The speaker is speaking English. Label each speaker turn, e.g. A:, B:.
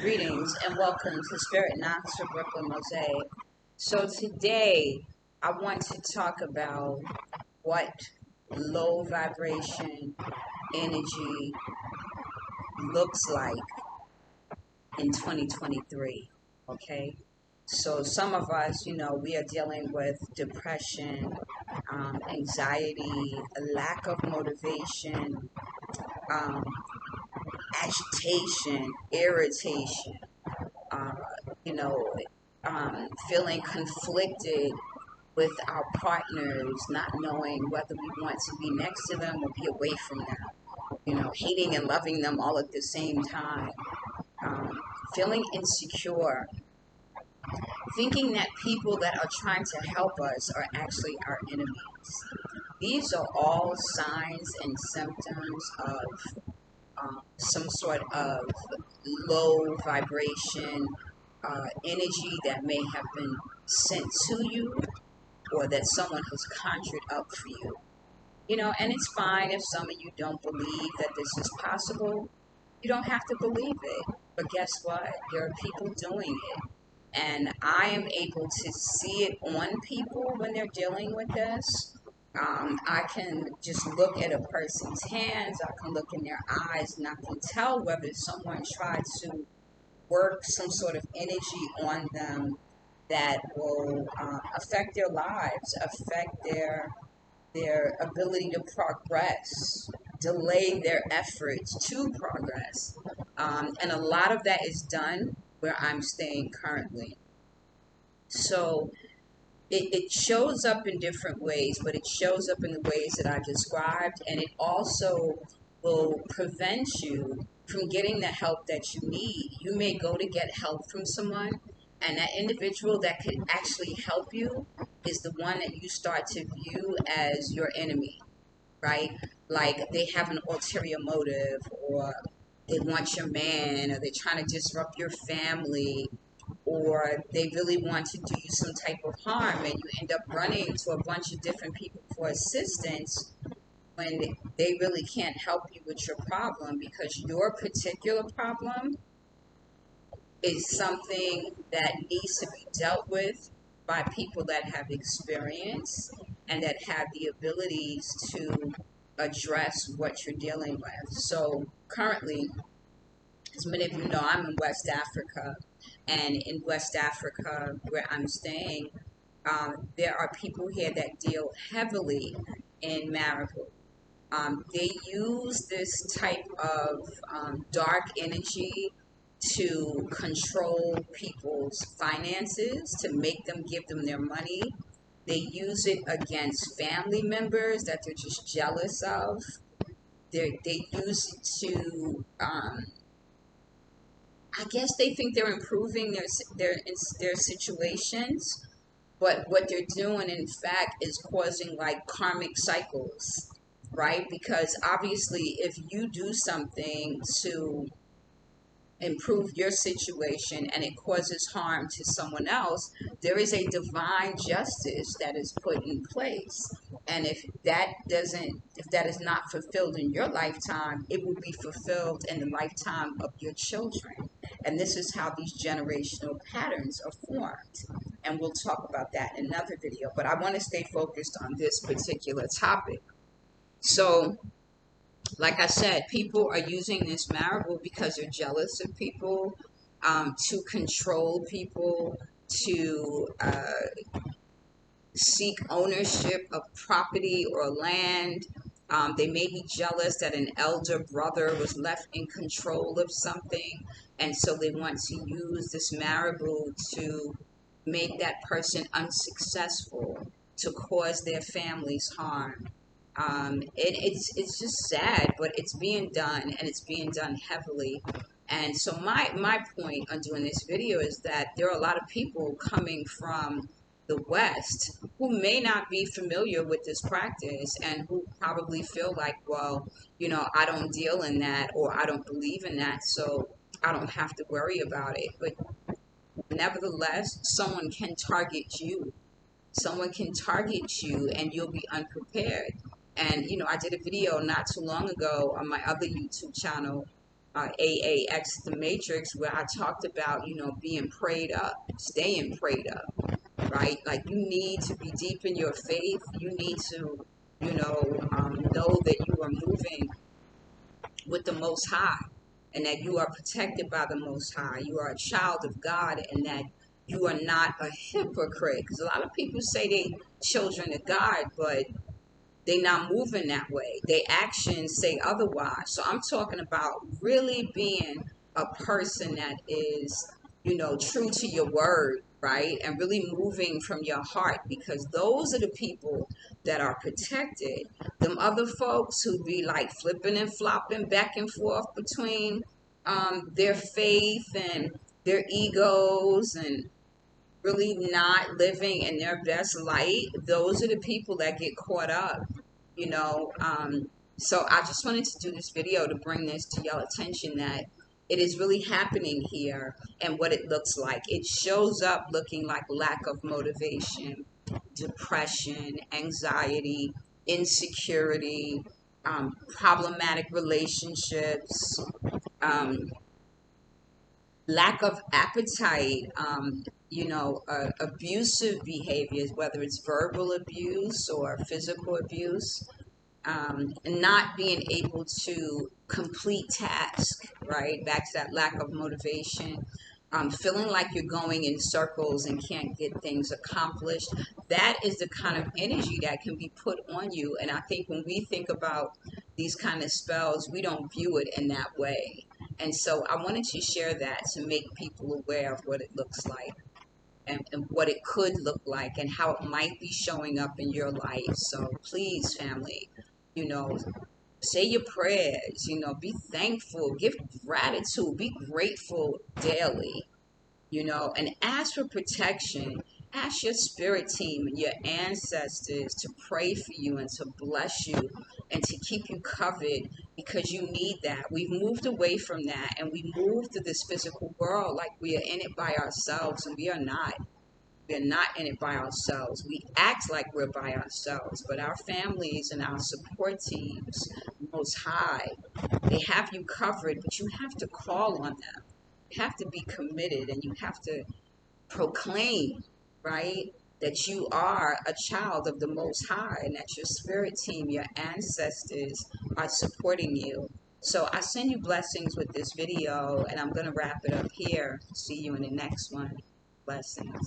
A: Greetings and welcome to Spirit Knocks for Brooklyn Mosaic. So today I want to talk about what low vibration energy looks like in 2023. Okay, so some of us, we are dealing with depression, anxiety, a lack of motivation, um, agitation, irritation, uh, you know, feeling conflicted with our partners, not knowing whether we want to be next to them or be away from them, hating and loving them all at the same time, feeling insecure, thinking that people that are trying to help us are actually our enemies. These are all signs and symptoms of some sort of low vibration energy that may have been sent to you or that someone has conjured up for you. And it's fine if some of you don't believe that this is possible. You don't have to believe it. But guess what? There are people doing it. And I am able to see it on people when they're dealing with this. I can just look at a person's hands, I can look in their eyes, and I can tell whether someone tried to work some sort of energy on them that will affect their lives, affect their ability to progress, delay their efforts to progress. And a lot of that is done where I'm staying currently. So it shows up in different ways, but it shows up in the ways that I described, and it also will prevent you from getting the help that you need. You may go to get help from someone, and that individual that could actually help you is the one that you start to view as your enemy, right? Like they have an ulterior motive, or they want your man, or they're trying to disrupt your family, or they really want to do you some type of harm, and you end up running to a bunch of different people for assistance when they really can't help you with your problem, because your particular problem is something that needs to be dealt with by people that have experience and that have the abilities to address what you're dealing with. So currently, as many of you know, I'm in West Africa, and in West Africa, where I'm staying, there are people here that deal heavily in marital. They use this type of dark energy to control people's finances, to make them give them their money. They use it against family members that they're just jealous of. They use it to I guess they think they're improving their situations, but what they're doing, in fact, is causing like karmic cycles, right? Because obviously, if you do something to improve your situation and it causes harm to someone else, there is a divine justice that is put in place. And if that is not fulfilled in your lifetime, it will be fulfilled in the lifetime of your children. And this is how these generational patterns are formed. And we'll talk about that in another video. But I want to stay focused on this particular topic. So like I said, people are using this marable because they're jealous of people, to control people, to seek ownership of property or land. They may be jealous that an elder brother was left in control of something, and so they want to use this marable to make that person unsuccessful, to cause their families harm. It's just sad, but it's being done, and it's being done heavily. And so my point on doing this video is that there are a lot of people coming from the West who may not be familiar with this practice, and who probably feel like, well, I don't deal in that, or I don't believe in that, so I don't have to worry about it. But nevertheless, someone can target you. Someone can target you, and you'll be unprepared. And I did a video not too long ago on my other YouTube channel, AAX the Matrix, where I talked about, being prayed up, staying prayed up, right? Like you need to be deep in your faith. You need to, know that you are moving with the Most High, and that you are protected by the Most High. You are a child of God, and that you are not a hypocrite. Because a lot of people say they children of God, but they not moving that way. Their actions say otherwise. So I'm talking about really being a person that is, true to your word, right? And really moving from your heart, because those are the people that are protected. Them other folks who be like flipping and flopping back and forth between their faith and their egos, and really not living in their best light, those are the people that get caught up, you know. So I just wanted to do this video to bring this to y'all attention, that it is really happening here and what it looks like. It shows up looking like lack of motivation, depression, anxiety, insecurity, problematic relationships, um, lack of appetite, abusive behaviors, whether it's verbal abuse or physical abuse, and not being able to complete tasks, right? Back to that lack of motivation. Feeling like you're going in circles and can't get things accomplished. That is the kind of energy that can be put on you. And I think when we think about these kind of spells, we don't view it in that way. And so I wanted to share that to make people aware of what it looks like, and what it could look like, and how it might be showing up in your life. So please, family, you know, say your prayers, be thankful, give gratitude, be grateful daily, and ask for protection. Ask your spirit team and your ancestors to pray for you and to bless you and to keep you covered, because you need that. We've moved away from that, and we moved to this physical world like we are in it by ourselves, and we are not. We're not in it by ourselves. We act like we're by ourselves, but our families and our support teams, Most High, they have you covered, but you have to call on them. You have to be committed, and you have to proclaim, right, that you are a child of the Most High, and that your spirit team, your ancestors are supporting you. So I send you blessings with this video, and I'm going to wrap it up here. See you in the next one. Blessings.